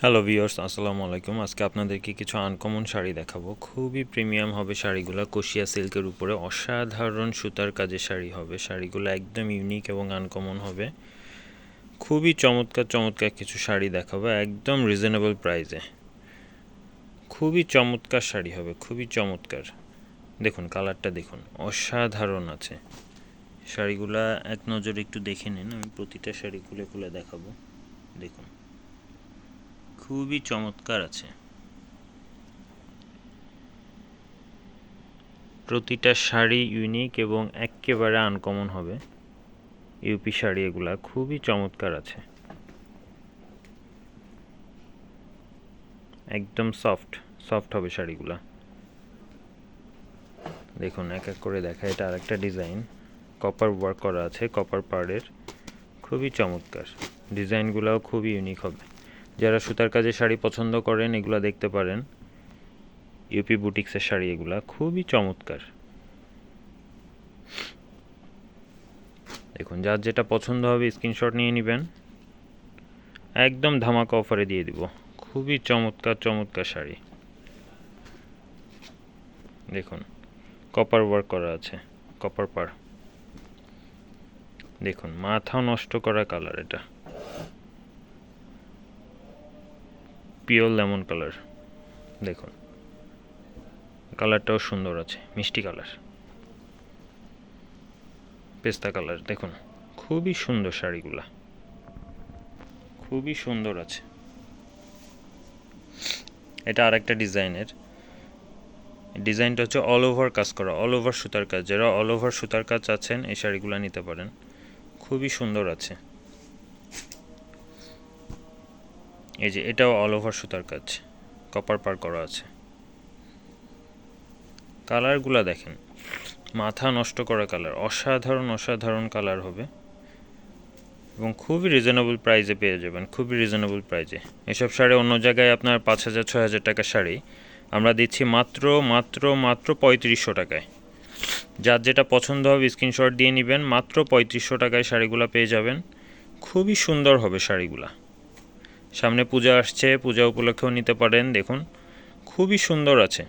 Hello viewers, আসসালামু আলাইকুম। আজকে আপনাদেরকে কিছু আনকমন শাড়ি দেখাবো। খুবই প্রিমিয়াম হবে শাড়িগুলো, কোশিয়া সিল্কের উপরে অসাধারণ সুতার কাজের শাড়ি হবে। শাড়িগুলো একদম ইউনিক এবং আনকমন হবে। খুবই চমৎকার চমৎকার কিছু শাড়ি দেখাবো একদম রিজনেবল প্রাইসে। খুবই চমৎকার শাড়ি হবে, খুবই চমৎকার। দেখুন কালারটা দেখুন, অসাধারণ আছে। শাড়িগুলা এক নজর একটু দেখে নিন, আমি প্রতিটা শাড়ি খুলে খুলে দেখাবো। দেখুন খুবই চমৎকার আছে। প্রতিটা শাড়ি ইউনিক এবং একেবারে আনকমন হবে। ইউপি শাড়ি এগুলা খুবই চমৎকার আছে, একদম সফট সফট হবে শাড়িগুলা। দেখুন এক এক করে দেখা, এটা আরেকটা ডিজাইন, কপার ওয়ার্ক করা আছে, কপার পাড়ের, খুবই চমৎকার। ডিজাইনগুলোও খুবই ইউনিক হবে। যারা সুতার কাজে শাড়ি পছন্দ করেন এগুলা দেখতে পারেন। ইউপি বুটিক্সের শাড়ি এগুলা খুবই চমৎকার। দেখুন যার যেটা পছন্দ হবে স্ক্রিনশট নিয়ে নেবেন, একদম ধামাকা অফারে দিয়ে দিব। খুবই চমৎকার চমৎকার শাড়ি। দেখুন কপার ওয়ার্ক করা আছে, কপার পার। দেখুন মাথা নষ্ট করা কালার, এটা পিওর লেমন কালার। দেখুন কালারটাও সুন্দর আছে, মিষ্টি কালার, পেস্তা কালার। দেখুন খুবই সুন্দর শাড়িগুলা, খুবই সুন্দর আছে। এটা আরেকটা ডিজাইনের, ডিজাইনটা হচ্ছে অল ওভার কাজ করা, অল ওভার সুতার কাজ। যারা অল ওভার সুতার কাজ আছেন এই শাড়িগুলো নিতে পারেন, খুবই সুন্দর আছে। এই যে এটাও অল ওভার সুতার কাজ, কপার পার করা আছে। কালারগুলো দেখেন, মাথা নষ্ট করা কালার, অসাধারণ অসাধারণ কালার হবে এবং খুবই রিজনেবল প্রাইসে পেয়ে যাবেন, খুবই রিজনেবল প্রাইসে। এসব শাড়ি অন্য জায়গায় আপনার 5,000 6,000 টাকার শাড়ি আমরা দিচ্ছি মাত্র মাত্র মাত্র 3500 টাকায়। যার যেটা পছন্দ হবে স্ক্রিনশট দিয়ে নেবেন, মাত্র 3500 টাকায় শাড়িগুলো পেয়ে যাবেন। খুবই সুন্দর হবে শাড়িগুলা। সামনে পূজা আসছে, পূজা উপলক্ষেও নিতে পারেন। দেখুন খুবই সুন্দর আছে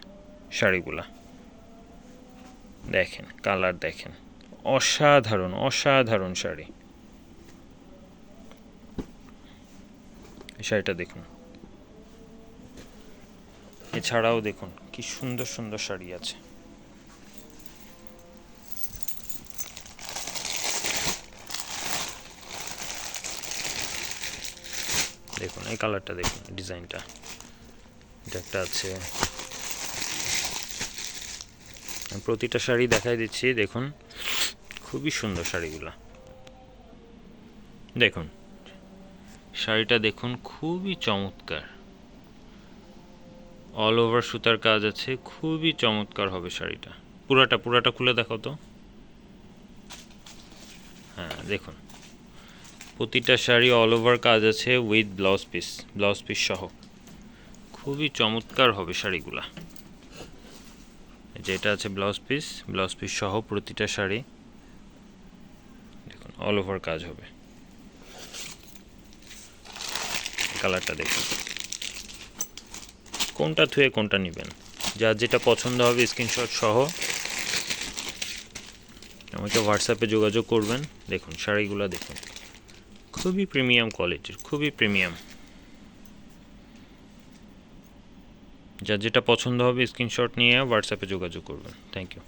শাড়িগুলা, দেখেন কালার দেখেন, অসাধারণ অসাধারণ শাড়ি। শাড়িটা দেখুন, এছাড়াও দেখুন কি সুন্দর সুন্দর শাড়ি আছে। দেখুন এই কালারটা দেখুন, ডিজাইনটা এটা একটা আছে। প্রতিটা শাড়ি দেখাই দিচ্ছি, দেখুন খুবই সুন্দর শাড়িগুলা। দেখুন শাড়িটা দেখুন, খুবই চমৎকার, অল ওভার সুতার কাজ আছে, খুবই চমৎকার হবে শাড়িটা। পুরাটা পুরাটা খুলে দেখো তো। হ্যাঁ দেখুন প্রতিটা শাড়ি অল ওভার কাজ আছে with blouse piece, blouse piece সহ। খুবই চমৎকার হবে শাড়িগুলা। যেটা আছে ব্লাউজ পিস, ব্লাউজ পিস সহ প্রতিটা শাড়ি। দেখুন অল ওভার কাজ হবে। কালারটা দেখুন, কোনটা থুয়ে কোনটা নেবেন, যার যেটা পছন্দ হবে স্ক্রিনশট সহ আমাকে হোয়াটসঅ্যাপে যোগাযোগ করবেন। দেখুন শাড়িগুলো দেখুন, খুবই প্রিমিয়াম কোয়ালিটির, খুবই প্রিমিয়াম। যার যেটা পছন্দ হবে স্ক্রিনশট নিয়ে হোয়াটসঅ্যাপে যোগাযোগ করবেন। Thank you.